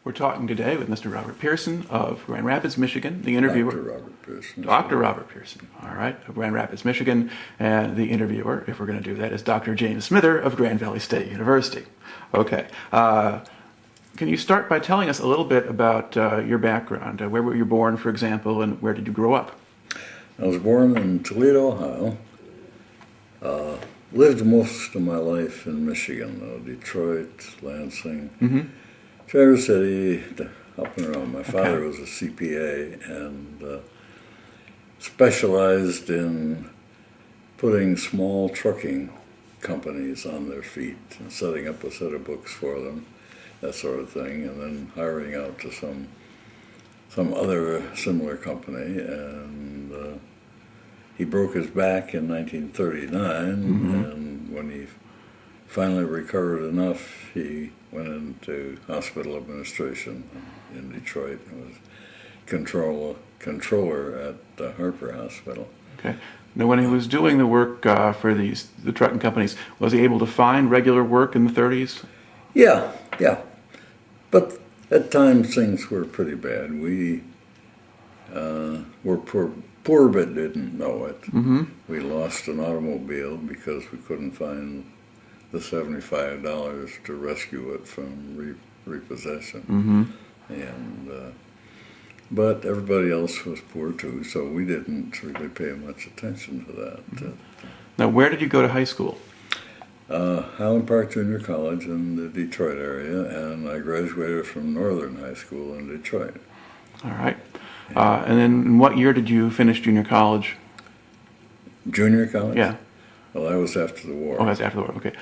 We're talking today with Mr. Robert Pearson of Grand Rapids, Michigan, the interviewer. Dr. Robert Pearson. Dr. Robert Pearson, all right, of Grand Rapids, Michigan, and the interviewer, if we're going to do that, is Dr. James Smither of Grand Valley State University. Okay. Can you start by telling us a little bit about your background? Where were you born, for example, and where did you grow up? I was born in Toledo, Ohio. Lived most of my life in Michigan, Detroit, Lansing, Traverse City, up and around. My father was a CPA and specialized in putting small trucking companies on their feet and setting up a set of books for them, that sort of thing, and then hiring out to some other similar company. And he broke his back in 1939, and when he finally recovered enough, he went into hospital administration in Detroit and was controller at Harper Hospital. Okay. Now, when he was doing the work for the trucking companies, was he able to find regular work in the 30s? Yeah. But at times things were pretty bad. We were poor but didn't know it. We lost an automobile because we couldn't find the $75 to rescue it from repossession. And but everybody else was poor too, so we didn't really pay much attention to that. Now, where did you go to high school? Highland Park Junior College in the Detroit area, and I graduated from Northern High School in Detroit. All right. And then in what year did you finish junior college? Junior college? Yeah. Well, that was after the war. Oh, that's after the war, okay.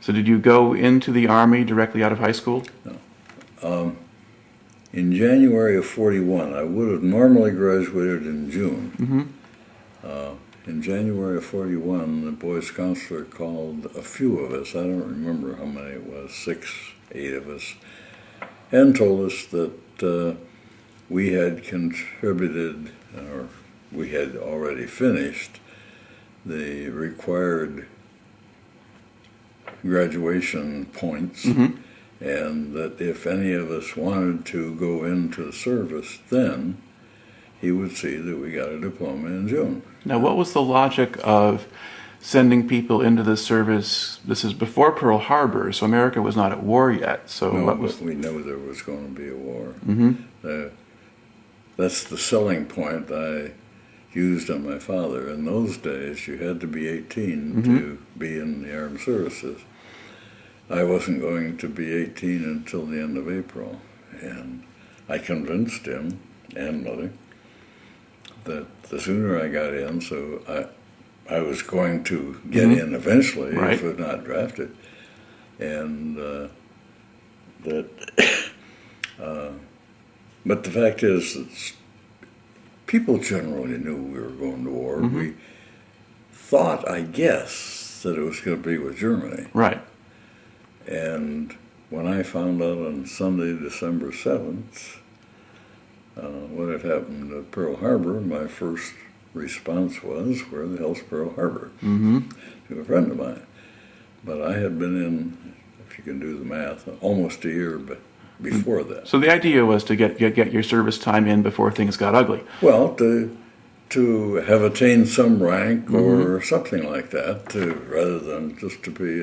So did you go into the Army directly out of high school? No. In January of 41, I would have normally graduated in June. In January of 41, the boys' counselor called a few of us, I don't remember how many it was, 6, 8 of us, and told us that we had contributed, or we had already finished, the required graduation points, and that if any of us wanted to go into the service then, he would see that we got a diploma in June. Now, what was the logic of sending people into the service? This is before Pearl Harbor, so America was not at war yet. So no, what was? But we knew there was going to be a war. That's the selling point I used on my father. In those days, you had to be 18 to be in the armed services. I wasn't going to be 18 until the end of April, and I convinced him and mother that the sooner I got in, so I was going to get in eventually if I was not drafted, and but the fact is that people generally knew we were going to war. We thought, I guess, that it was going to be with Germany. Right. And when I found out on Sunday, December 7th, what had happened at Pearl Harbor, my first response was, where the hell's Pearl Harbor? To a friend of mine. But I had been in, if you can do the math, almost a year before that. So the idea was to get your service time in before things got ugly. Well, to have attained some rank or something like that, rather than just to be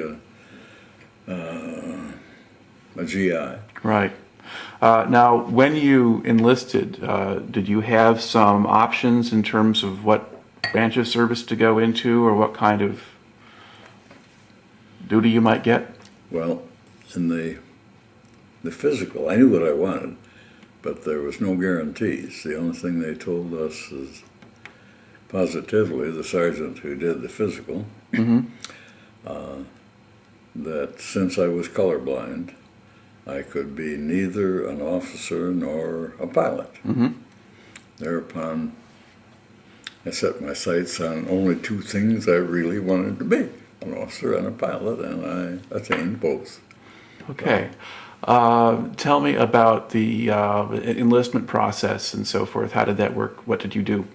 a GI. Right. Now, when you enlisted, did you have some options in terms of what branch of service to go into or what kind of duty you might get? Well, in the physical, I knew what I wanted, but there was no guarantees. The only thing they told us is positively, the sergeant who did the physical, that since I was colorblind, I could be neither an officer nor a pilot. Thereupon, I set my sights on only two things I really wanted to be, an officer and a pilot, and I attained both. Okay. Tell me about the enlistment process and so forth. How did that work? What did you do?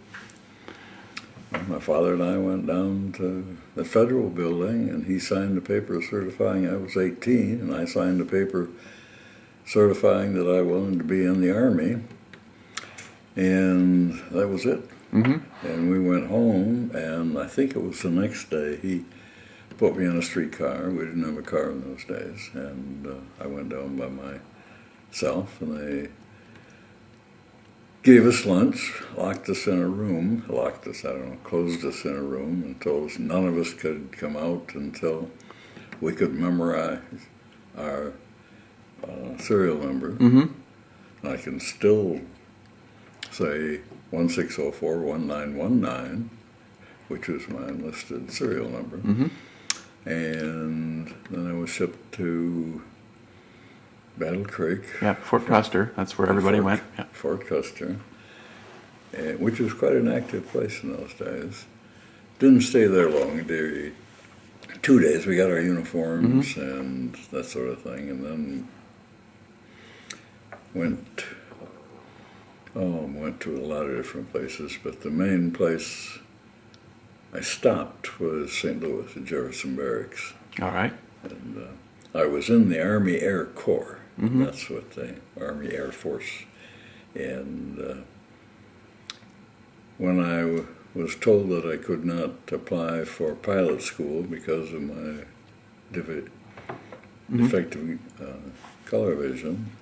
My father and I went down to the federal building, and he signed a paper certifying I was 18, and I signed a paper certifying that I wanted to be in the Army, and that was it. Mm-hmm. And we went home, and I think it was the next day, he put me in a streetcar. We didn't have a car in those days, and I went down by myself, and they gave us lunch, locked us in a room, closed us in a room and told us none of us could come out until we could memorize our serial number. Mm-hmm. I can still say 1604-1919, which was my enlisted serial number. Mm-hmm. And then I was shipped to Battle Creek. Yeah, Fort Custer. That's where everybody went. Yeah. Fort Custer, which was quite an active place in those days. Didn't stay there long. 2 days. We got our uniforms and that sort of thing, and then went to a lot of different places. But the main place I stopped was St. Louis at Jefferson Barracks. All right. And I was in the Army Air Corps. Mm-hmm. That's what the Army Air Force. And when I was told that I could not apply for pilot school because of my defective color vision,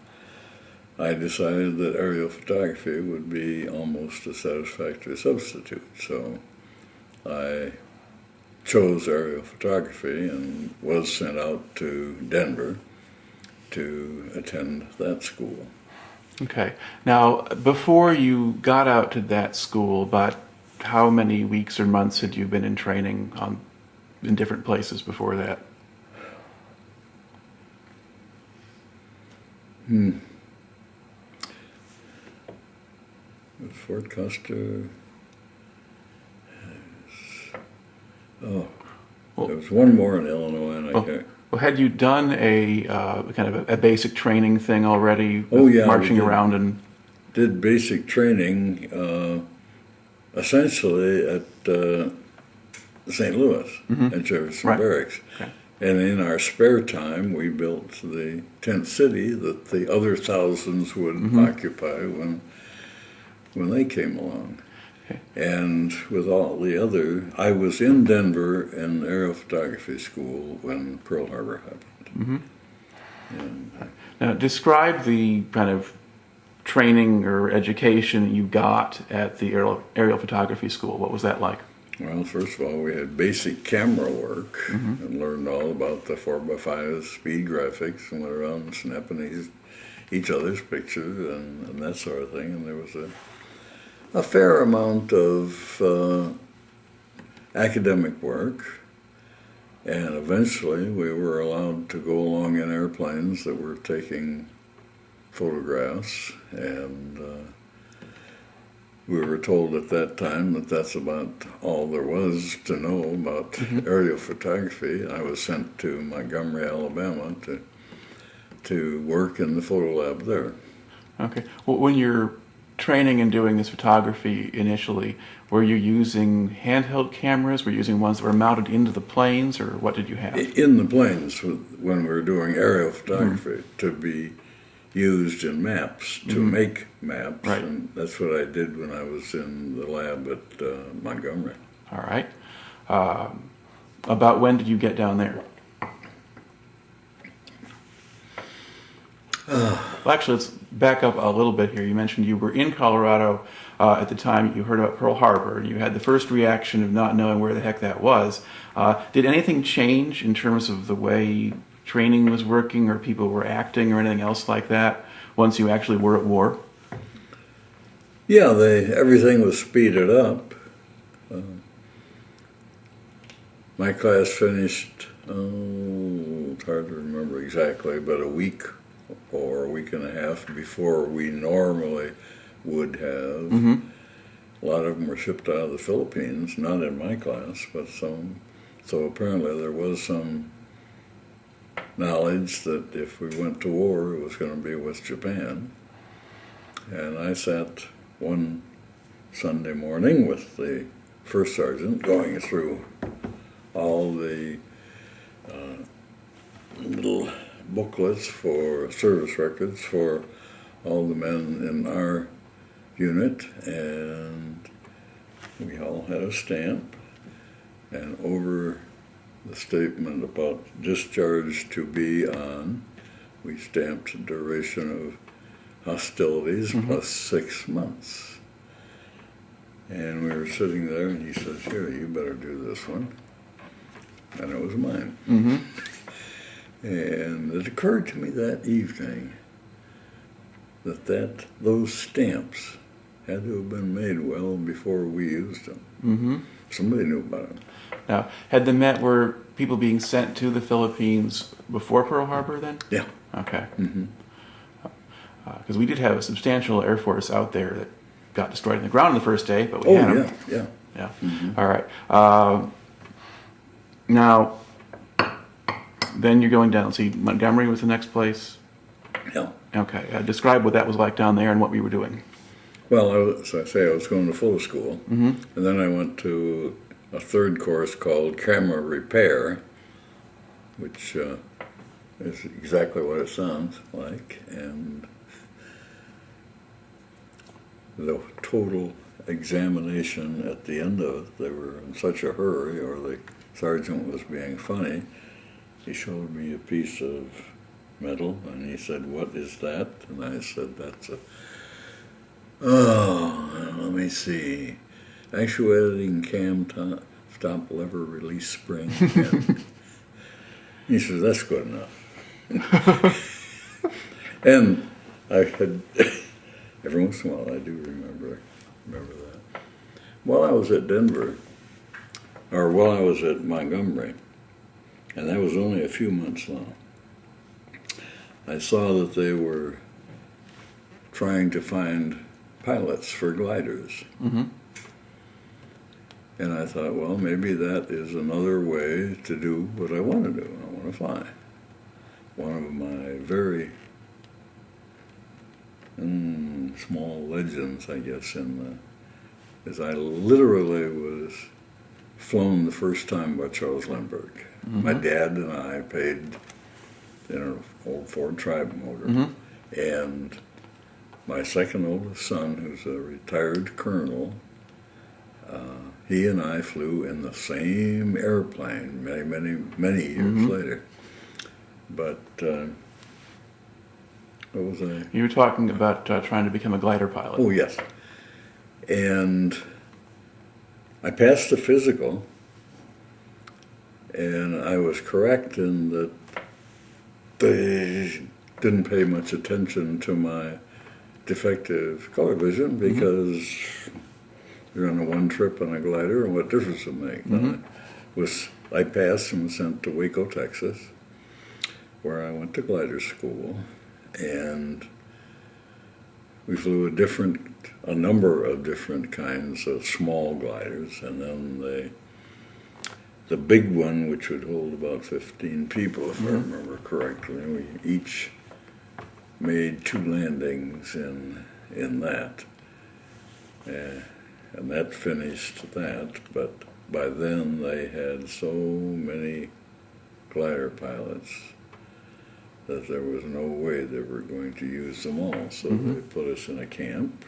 I decided that aerial photography would be almost a satisfactory substitute. So I chose aerial photography and was sent out to Denver to attend that school. Okay. Now, before you got out to that school, about how many weeks or months had you been in training in different places before that? Fort Custer. There was one more in Illinois, and I can't. Well, had you done a kind of a basic training thing already? Oh, yeah, marching we did. around and Did basic training essentially at St. Louis at Jefferson Right. Barracks. Okay. And in our spare time, we built the tent city that the other thousands would occupy when they came along. Okay. And with all the other, I was in Denver in aerial photography school when Pearl Harbor happened. Mm-hmm. And Now, describe the kind of training or education you got at the aerial photography school. What was that like? well, first of all, we had basic camera work and learned all about the 4x5 speed graphics and went around snapping each other's pictures and that sort of thing. And there was a fair amount of academic work. And eventually we were allowed to go along in airplanes that were taking photographs, and we were told at that time that that's about all there was to know about aerial photography. I was sent to Montgomery, Alabama to work in the photo lab there. Okay. Well, when you're training and doing this photography initially, were you using handheld cameras? Were you using ones that were mounted into the planes, or what did you have? In the planes, when we were doing aerial photography, to be used in maps, to make maps, Right. and that's what I did when I was in the lab at Montgomery. All right. About when did you get down there? Well, actually, let's back up a little bit here. You mentioned you were in Colorado at the time you heard about Pearl Harbor, and you had the first reaction of not knowing where the heck that was. Did anything change in terms of the way training was working, or people were acting, or anything else like that once you actually were at war? Yeah, everything was speeded up. My class finished, it's hard to remember exactly, but a week or a week and a half before we normally would have. A lot of them were shipped out of the Philippines, not in my class, but some. So apparently there was some knowledge that if we went to war, it was going to be with Japan. And I sat one Sunday morning with the first sergeant going through all the little booklets for service records for all the men in our unit, and we all had a stamp, and over the statement about discharge to be on, we stamped the duration of hostilities plus 6 months. And we were sitting there, and he says, "Here, you better do this one." And it was mine. And it occurred to me that evening that those stamps had to have been made well before we used them. Somebody knew about them. Now, had the Met were people being sent to the Philippines before Pearl Harbor then? Yeah. Okay. Because we did have a substantial Air Force out there that got destroyed in the ground on the first day, but we had them. Yeah. All right. Now, then you're going down. See, Montgomery was the next place. Yeah. Okay. Describe what that was like down there and what we were doing. Well, as I say, I was going to photo school, and then I went to a third course called camera repair, which is exactly what it sounds like, and the total examination at the end of it, they were in such a hurry, or the sergeant was being funny. He showed me a piece of metal, and he said, "What is that?" And I said, "That's a, let me see, actuating cam stop lever release spring." And he says, "That's good enough." And I had, every once in a while I do remember that. While I was at Denver, or while I was at Montgomery, and that was only a few months long, I saw that they were trying to find pilots for gliders. And I thought, well, maybe that is another way to do what I want to do. I want to fly. One of my very small legends, I guess, is I literally was flown the first time by Charles Lindbergh. My dad and I paid in an old Ford Tribe motor, and my second oldest son, who's a retired colonel, he and I flew in the same airplane many years later. But what was I? You were talking about trying to become a glider pilot. Oh, yes. And I passed the physical, and I was correct in that they didn't pay much attention to my defective color vision because you're on a one trip on a glider, and what difference it make? I passed and was sent to Waco, Texas, where I went to glider school, and we flew a number of different kinds of small gliders, and then the big one, which would hold about 15 people, if I remember correctly, we each made 2 landings in that. And that finished that, but by then they had so many glider pilots that there was no way they were going to use them all. So they put us in a camp.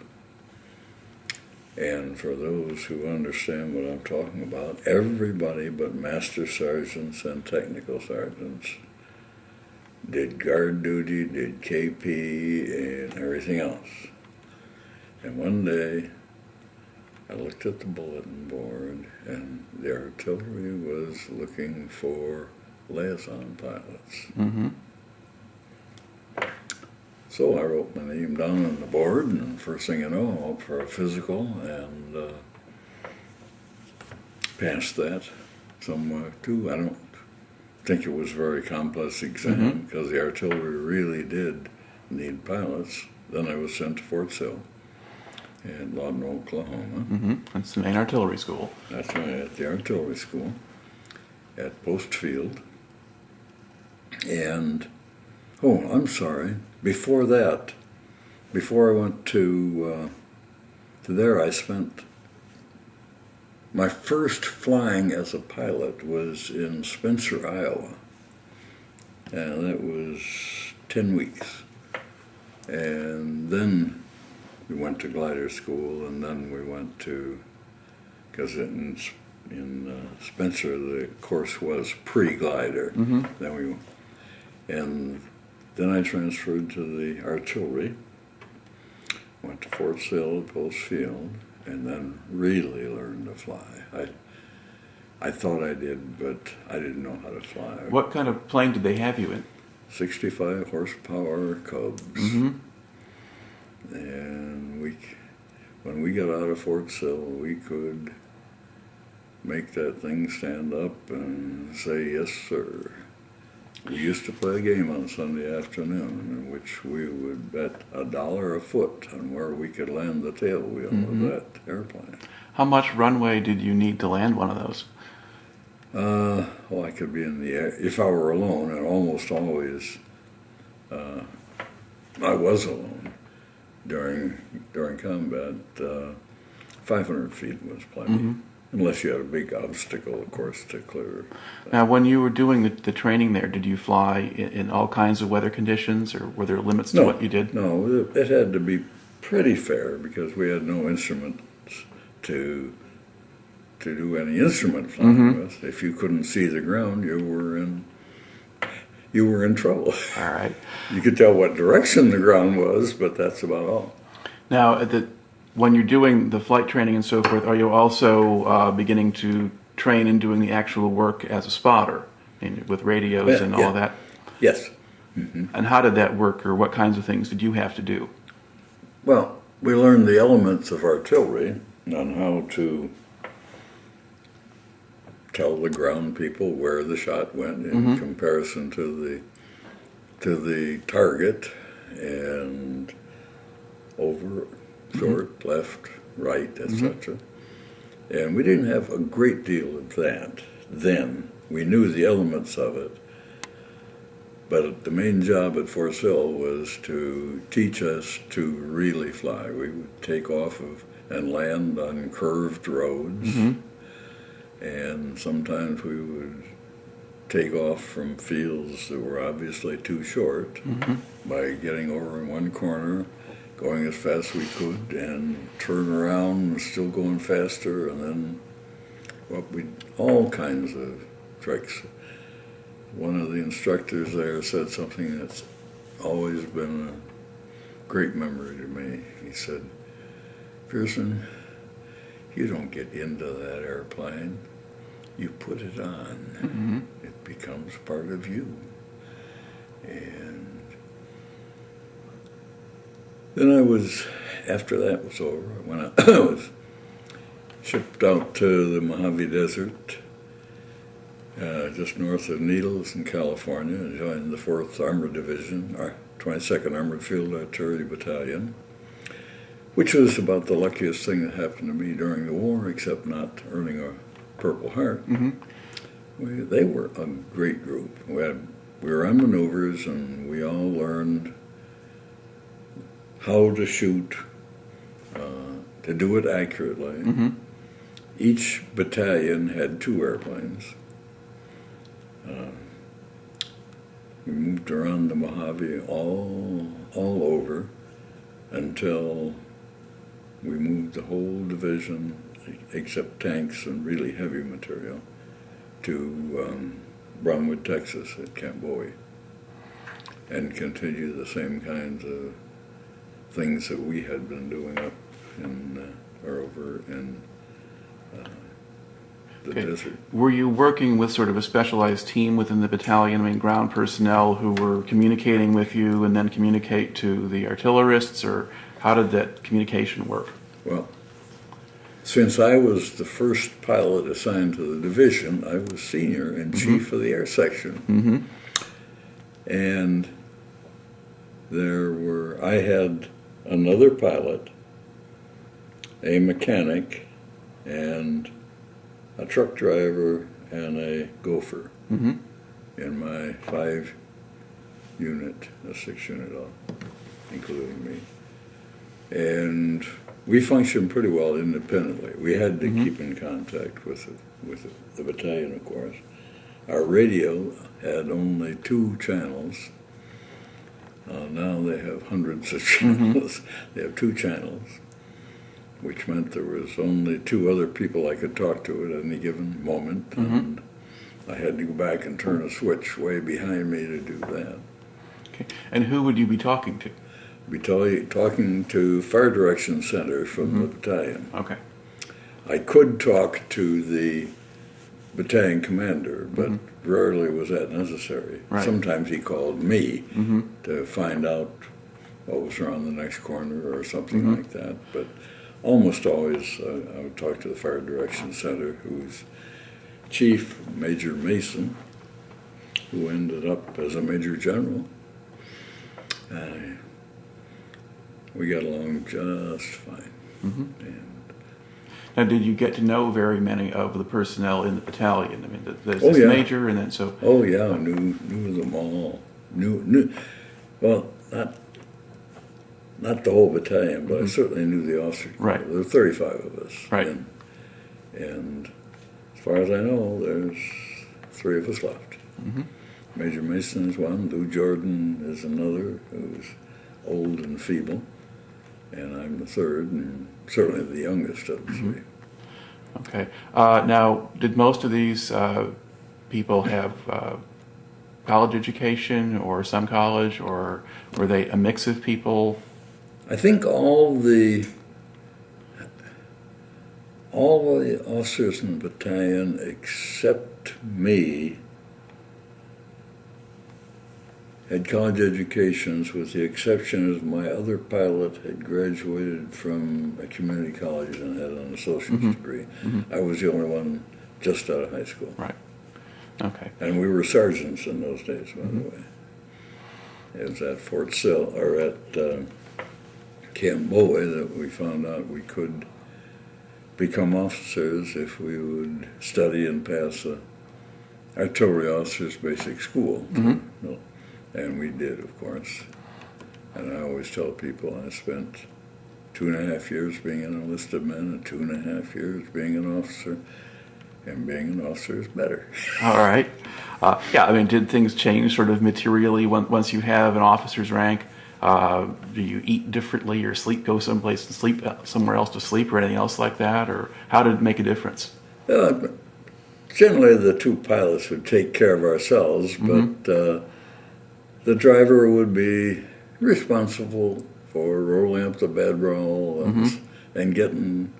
And for those who understand what I'm talking about, everybody but master sergeants and technical sergeants did guard duty, did KP, and everything else. And one day, I looked at the bulletin board, and the artillery was looking for liaison pilots. So I wrote my name down on the board, and first thing you know, I'm up for a physical, and passed that somewhere too. I don't think it was a very complex exam, because the artillery really did need pilots. Then I was sent to Fort Sill in Lawton, Oklahoma. That's the main artillery school. That's right, at the artillery school at Post Field. And, I'm sorry, before that, before I went to there, I spent, my first flying as a pilot was in Spencer, Iowa. and that was 10 weeks. And then we went to glider school, and then we went to, because in Spencer the course was pre-glider. Then I transferred to the artillery, went to Fort Sill at Post Field, and then really learned to fly. I thought I did, but I didn't know how to fly. What kind of plane did they have you in? 65 horsepower Cubs. And when we got out of Fort Sill, we could make that thing stand up and say, yes, sir. We used to play a game on Sunday afternoon in which we would bet $1 a foot on where we could land the tail wheel of that airplane. How much runway did you need to land one of those? I could be in the air if I were alone, and almost always I was alone during combat. 500 feet was plenty, unless you had a big obstacle, of course, to clear. Now, when you were doing the training there, did you fly in all kinds of weather conditions, or were there limits to what you did? No, it had to be pretty fair because we had no instruments to do any instrument flying with. If you couldn't see the ground, you were in trouble. All right. You could tell what direction the ground was, but that's about all. Now, when you're doing the flight training and so forth, are you also beginning to train in doing the actual work as a spotter, with radios and all of that? Yes. And how did that work, or what kinds of things did you have to do? Well, we learned the elements of artillery on how to tell the ground people where the shot went in comparison to the target, and over, short, left, right, etc. And we didn't have a great deal of that then. We knew the elements of it, but the main job at Fort Sill was to teach us to really fly. We would take off and land on curved roads. And sometimes we would take off from fields that were obviously too short by getting over in one corner, going as fast as we could, and turn around and still going faster, and then all kinds of tricks. One of the instructors there said something that's always been a great memory to me. He said, "Pearson, you don't get into that airplane. You put it on. It becomes part of you." And then after that was over, when I was shipped out to the Mojave Desert, just north of Needles in California, and joined the 4th Armored Division, our 22nd Armored Field Artillery Battalion, which was about the luckiest thing that happened to me during the war, except not earning a Purple Heart. They were a great group. We were on maneuvers, and we all learned how to shoot, to do it accurately. Each battalion had 2 airplanes. We moved around the Mojave all over until we moved the whole division, except tanks and really heavy material, to Brunwood, Texas at Camp Bowie, and continue the same kinds of things that we had been doing up over in the desert. Were you working with sort of a specialized team within the battalion, ground personnel who were communicating with you and then communicate to the artillerists, or how did that communication work? Well, since I was the first pilot assigned to the division, I was senior and chief of the air section. And I had another pilot, a mechanic, and a truck driver, and a gopher in my 5-unit, a 6-unit, including me. And we functioned pretty well independently. We had to keep in contact with the battalion, of course, our radio had only 2 channels. Now they have hundreds of channels. They have 2 channels, which meant there was only 2 other people I could talk to at any given moment, and I had to go back and turn a switch way behind me to do that. Okay. And who would you be talking to? Be talking to Fire Direction Center from the battalion. Okay. I could talk to the battalion commander, but rarely was that necessary. Right. Sometimes he called me to find out what was around the next corner or something like that. But almost always I would talk to the Fire Direction Center, whose chief, Major Mason, who ended up as a Major General. We got along just fine. And Now, did you get to know very many of the personnel in the battalion? I mean, there's Oh, this yeah. major, and then so. oh yeah, knew them all. Knew. Well, not the whole battalion, but I certainly knew the officers. Right. There were 35 of us. Right. And as far as I know, there's 3 of us left. Major Mason is one. Lou Jordan is another, who's old and feeble. And I'm the 3rd, and certainly the youngest of the 3. Okay. Now, did most of these people have college education or some college, or were they a mix of people? I think all the officers in the battalion except me had college educations, with the exception of my other pilot had graduated from a community college and had an associate's degree. I was the only one just out of high school. Right. Okay. And we were sergeants in those days, by the way. It was at Fort Sill, or at Camp Bowie, that we found out we could become officers if we would study and pass a artillery officer's basic school. And we did, of course. And I always tell people I spent 2.5 years being an enlisted man and 2.5 years being an officer. And being an officer is better. All right. Yeah, I mean, did things change sort of materially once you have an officer's rank? Do you eat differently or go someplace and sleep somewhere else to sleep or anything else like that? Or how did it make a difference? Generally, the 2 pilots would take care of ourselves, but the driver would be responsible for rolling up the bedroll and getting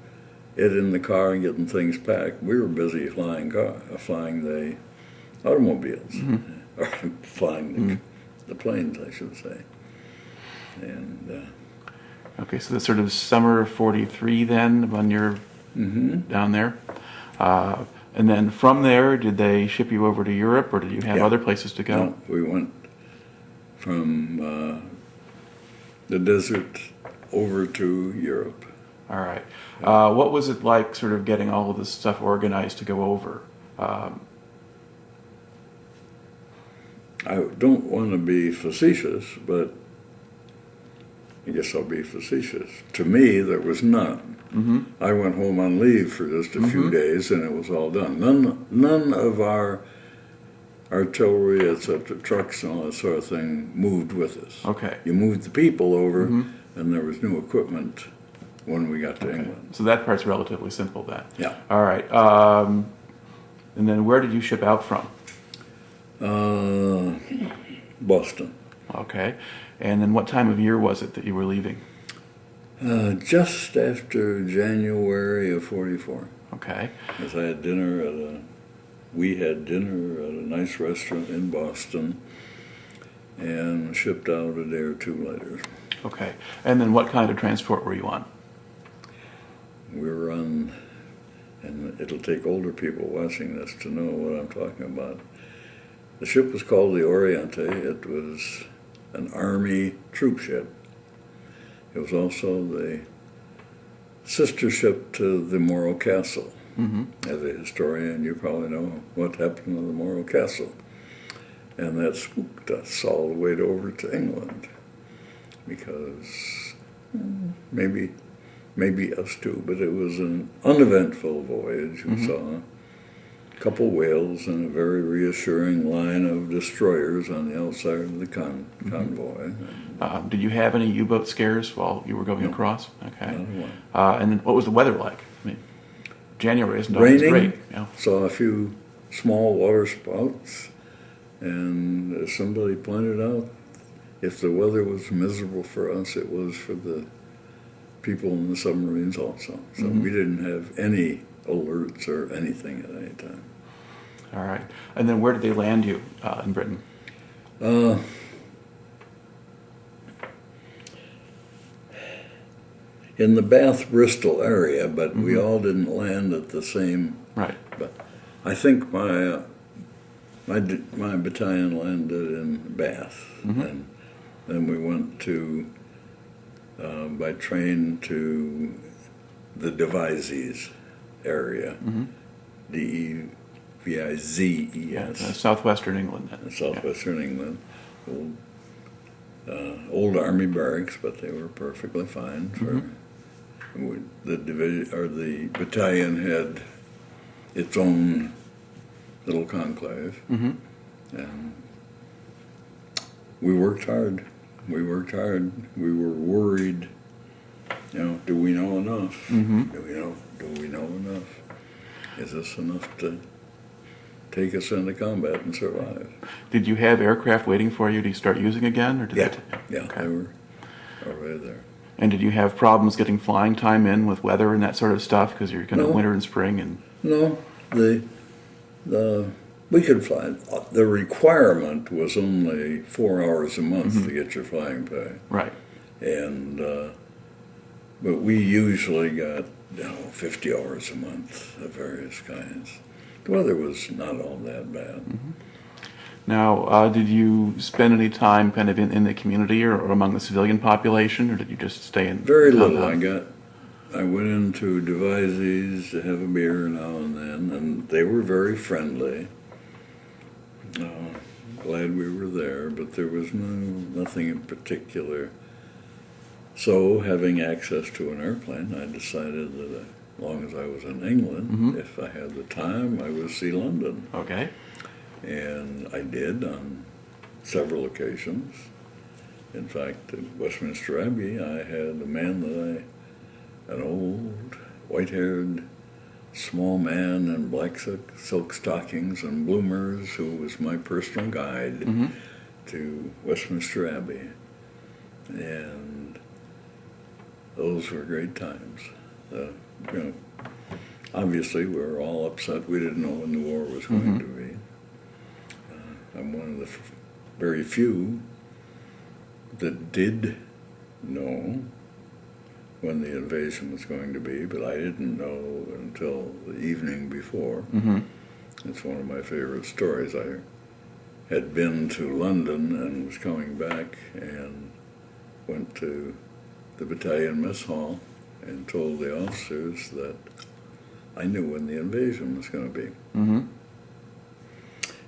it in the car and getting things packed. We were busy flying the automobiles, or flying the planes, I should say. And Okay, so that's sort of summer of '43 then, when you're down there. And then from there, did they ship you over to Europe, or did you have other places to go? No, we went from the desert over to Europe. All right. What was it like sort of getting all of this stuff organized to go over? I don't want to be facetious, but I guess I'll be facetious. To me, there was none. I went home on leave for just a few days, and it was all done. None of our artillery, etc., trucks and all that sort of thing moved with us. Okay. You moved the people over, and there was new equipment when we got to England. So that part's relatively simple then. Yeah. All right. And then where did you ship out from? Boston. Okay. And then what time of year was it that you were leaving? Just after January of '44. Okay. As we had dinner at a nice restaurant in Boston, and shipped out a day or 2 later. Okay. And then what kind of transport were you on? We were on, and it'll take older people watching this to know what I'm talking about. The ship was called the Oriente. It was an Army troop ship. It was also the sister ship to the Morro Castle. As a historian, you probably know what happened to the Morro Castle. And that spooked us all the way over to England, because maybe us too, but it was an uneventful voyage. We saw couple whales and a very reassuring line of destroyers on the outside of the convoy. Did you have any U-boat scares while you were going across? Okay. Not one. And then what was the weather like? I mean, January isn't always Raining, great. Yeah. saw a few small water spouts, and as somebody pointed out, if the weather was miserable for us, it was for the people in the submarines also. So we didn't have any alerts or anything at any time. All right. And then where did they land you in Britain? In the Bath-Bristol area, but we all didn't land at the same. Right. But I think my battalion landed in Bath, and then we went to by train to the Devizes area, D-E-V-I-Z-E-S. Southwestern England. Then. Southwestern England. Old army barracks, but they were perfectly fine. The division or the battalion had its own little conclave, and we worked hard. We were worried. Do we know enough? Do we know enough? Is this enough to take us into combat and survive? Did you have aircraft waiting for you to start using again, or did Yeah, okay. they were already there. And did you have problems getting flying time in with weather and that sort of stuff because you're kind of No. winter and spring and? No, we could fly. The requirement was only 4 hours a month to get your flying pay, Right. and but we usually got 50 hours a month of various kinds. The weather was not all that bad. Now, did you spend any time kind of in the community or among the civilian population, or did you just stay in? Very little. I went into Devizes to have a beer now and then, and they were very friendly. Glad we were there, but there was nothing in particular. So, having access to an airplane, I decided that as long as I was in England, if I had the time, I would see London. Okay. And I did on several occasions. In fact, at Westminster Abbey, I had a man an old, white-haired, small man in black silk stockings and bloomers who was my personal guide to Westminster Abbey. And those were great times. Obviously, we were all upset. We didn't know when the war was going to be. I'm one of the very few that did know when the invasion was going to be, but I didn't know until the evening before. It's one of my favorite stories. I had been to London and was coming back and went to the battalion mess hall and told the officers that I knew when the invasion was going to be.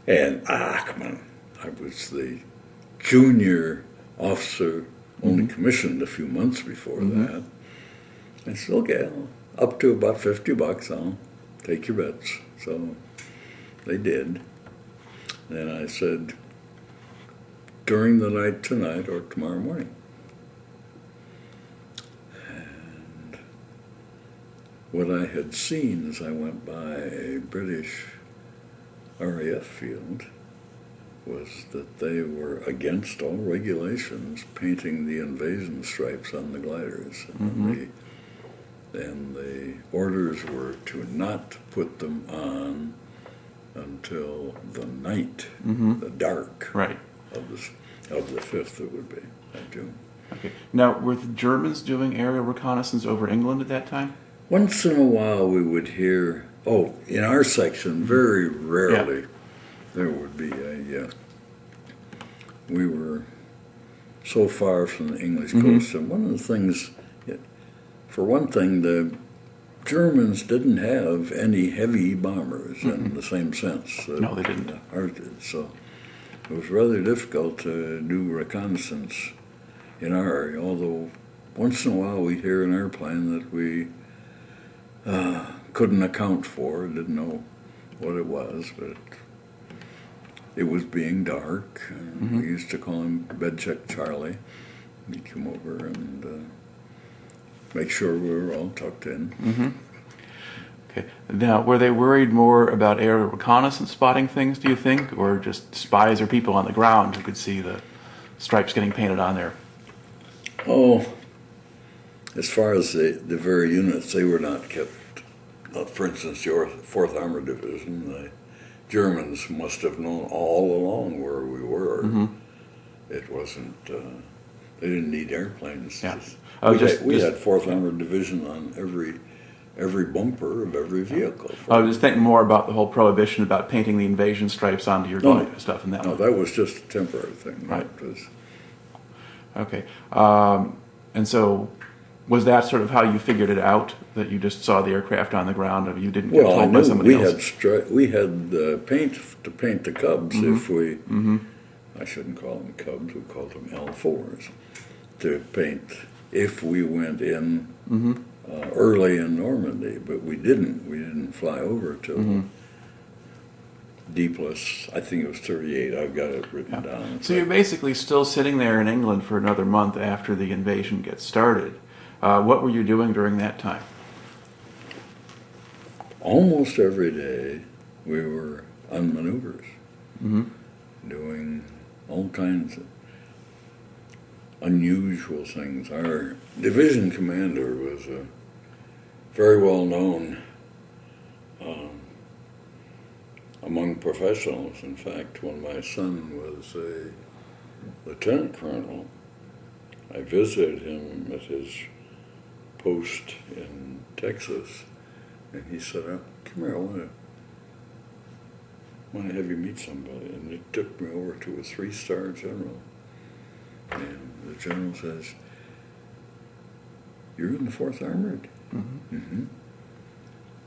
And, come on, I was the junior officer, only commissioned a few months before that. I said, okay, up to about $50, I'll take your bets. So they did. Then I said, during the night tonight or tomorrow morning. And what I had seen as I went by a British RAF field was that they were against all regulations painting the invasion stripes on the gliders. And the orders were to not put them on until the night, the dark of the 5th it would be, of June. Okay. Now, were the Germans doing aerial reconnaissance over England at that time? Once in a while we would hear, in our section, very rarely, there would be we were so far from the English coast, and one of the things, for one thing, the Germans didn't have any heavy bombers in the same sense. No, they didn't. Ours did, so it was rather difficult to do reconnaissance in our area, although once in a while we'd hear an airplane that we couldn't account for, didn't know what it was, but it was being dark. We used to call him Bed Check Charlie. He'd come over and make sure we were all tucked in. Okay. Now, were they worried more about aerial reconnaissance spotting things, do you think, or just spies or people on the ground who could see the stripes getting painted on there? Oh, as far as the very units, they were not kept. For instance, your 4th Armored Division, the Germans must have known all along where we were. It wasn't, they didn't need airplanes. Yeah. We had 4th Armored Division on every bumper of every vehicle. I was just thinking more about the whole prohibition about painting the invasion stripes onto your body and stuff. And that. No, that was just a temporary thing. Right. It was, okay. And so, was that sort of how you figured it out, that you just saw the aircraft on the ground and you didn't get well, I told by knew somebody we else? we had paint to paint the Cubs if we, I shouldn't call them Cubs, we called them L4s, to paint if we went in early in Normandy, but we didn't. We didn't fly over till D plus, I think it was 38. I've got it written down. So you're basically still sitting there in England for another month after the invasion gets started. What were you doing during that time? Almost every day we were on maneuvers, doing all kinds of unusual things. Our division commander was a very well known among professionals. In fact, when my son was a lieutenant colonel, I visited him at his post in Texas, and he said, "Come here, I want to have you meet somebody." And he took me over to a 3-star general, and the general says, "You're in the 4th Armored?"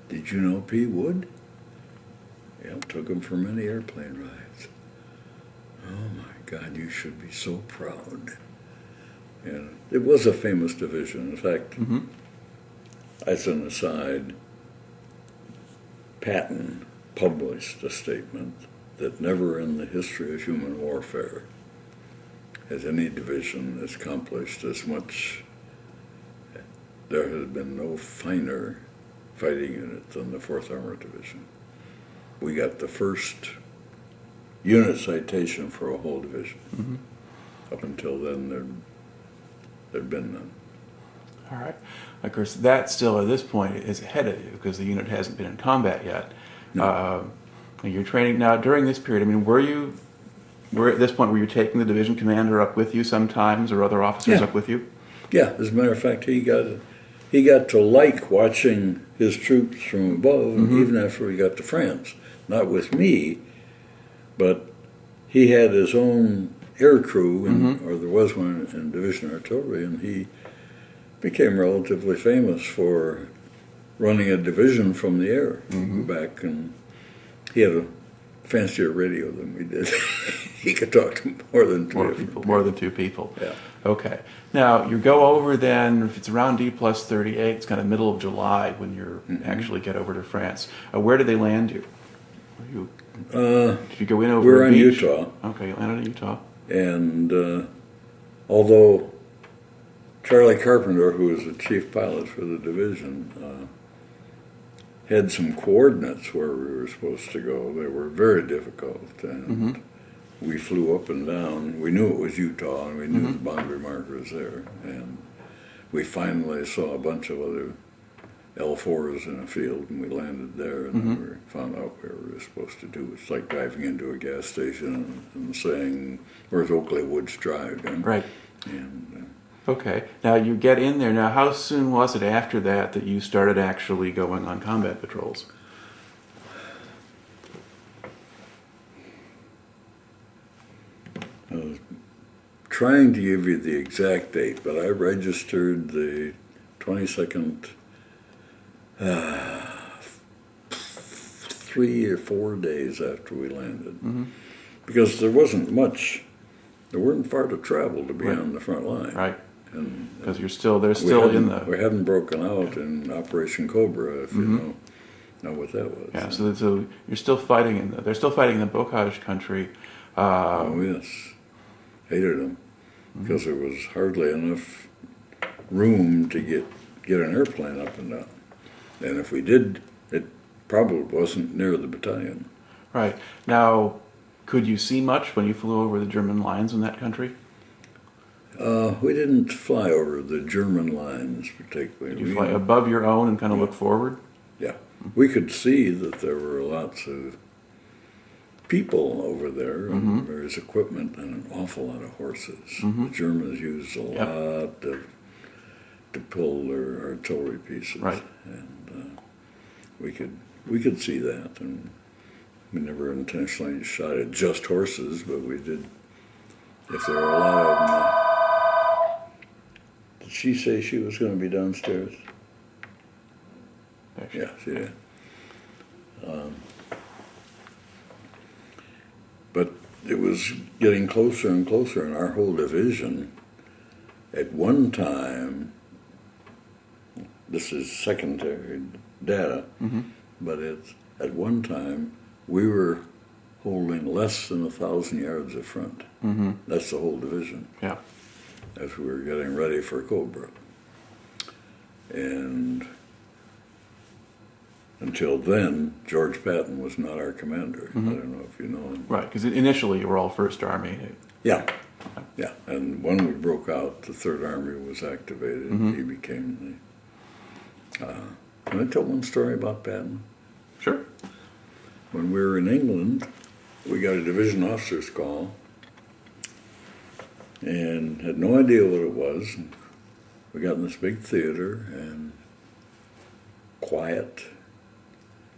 "Did you know P. Wood?" "Yeah, took him for many airplane rides." "Oh my God, you should be so proud." And it was a famous division. In fact, as an aside, Patton published a statement that never in the history of human warfare has any division accomplished as much. There has been no finer fighting unit than the 4th Armored Division. We got the first unit citation for a whole division. Up until then, there'd been none. All right. Of course, that still at this point is ahead of you because the unit hasn't been in combat yet. No. You're training now during this period. I mean, were at this point were you taking the division commander up with you sometimes, or other officers up with you? Yeah, as a matter of fact, he got to like watching his troops from above, and even after we got to France. Not with me, but he had his own air crew, or there was one in Division Artillery, and he became relatively famous for running a division from the air. Back, and he had a fancier radio than we did. He could talk to more than two people. Yeah. Okay. Now, you go over then, if it's around D plus 38, it's kind of middle of July when you actually get over to France. Where did they land you? Did you go in over we were in beach? Utah. Okay, you landed in Utah. And although Charlie Carpenter, who was the chief pilot for the division, had some coordinates where we were supposed to go, they were very difficult. And we flew up and down. We knew it was Utah, and we knew the boundary markers there. And we finally saw a bunch of other L4s in a field, and we landed there, and then we found out where we were supposed to do. It's like driving into a gas station and saying, "Where's Oakley Woods Drive?" Right. And okay. Now, you get in there. Now, how soon was it after that you started actually going on combat patrols? I was trying to give you the exact date, but I registered the 22nd, 3 or 4 days after we landed. Because there weren't far to travel to be on the front line. Right. Because they're still we in the... We hadn't broken out in Operation Cobra, if you know. Know what that was? Yeah, so you're still fighting they're still fighting in the Bocage country. Oh yes, hated them because there was hardly enough room to get an airplane up and down, and if we did, it probably wasn't near the battalion. Right. Now, could you see much when you flew over the German lines in that country? We didn't fly over the German lines particularly. Did you fly above your own and kind of look forward? Yeah, we could see that there were lots of people over there, and there's equipment and an awful lot of horses. The Germans used a lot to pull their artillery pieces, right? And we could see that, and we never intentionally shot at just horses, but we did. If there were a lot of them. Did she say she was going to be downstairs? Yeah, she did. But it was getting closer and closer, and our whole division, at one time, this is secondary data, but at one time, we were holding less than 1,000 yards of front. That's the whole division. Yeah. As we were getting ready for Cobra. And until then, George Patton was not our commander. I don't know if you know him. Right, because initially you were all First Army. Yeah, yeah. And when we broke out, the Third Army was activated. He became the... Can I tell one story about Patton? Sure. When we were in England, we got a division officer's call and had no idea what it was. We got in this big theater and quiet,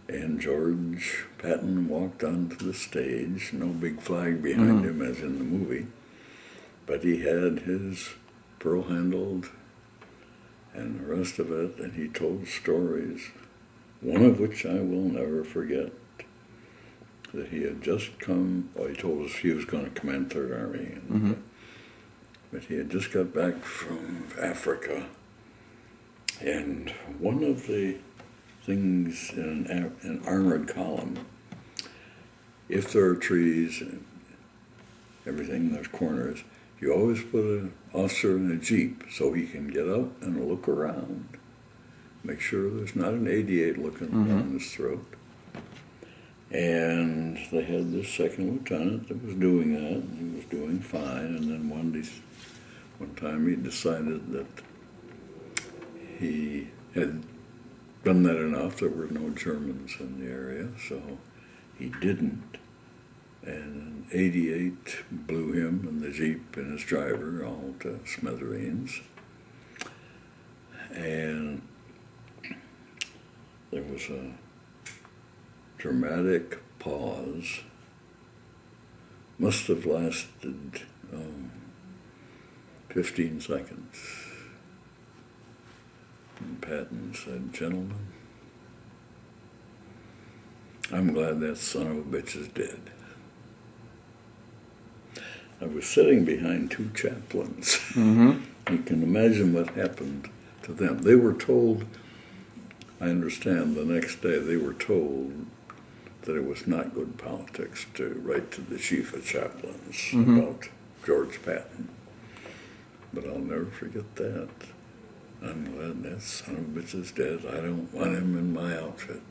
and George Patton walked onto the stage, no big flag behind him as in the movie, but he had his pearl handled and the rest of it, and he told stories, one of which I will never forget, that he had just come, he told us he was going to command Third Army, and, but he had just got back from Africa, and one of the things in an armored column, if there are trees and everything, there's corners, you always put an officer in a Jeep so he can get up and look around, make sure there's not an 88 looking down his throat. And they had this second lieutenant that was doing that, and he was doing fine, and then one time he decided that he had done that enough. There were no Germans in the area, so he didn't. And an 88 blew him and the Jeep and his driver all to smithereens. And there was a dramatic pause. Must have lasted 15 seconds. And Patton said, "Gentlemen, I'm glad that son of a bitch is dead." I was sitting behind two chaplains. You can imagine what happened to them. They were told, I understand the next day, they were told that it was not good politics to write to the chief of chaplains about George Patton. But I'll never forget that. I'm glad that son of a bitch is dead. I don't want him in my outfit.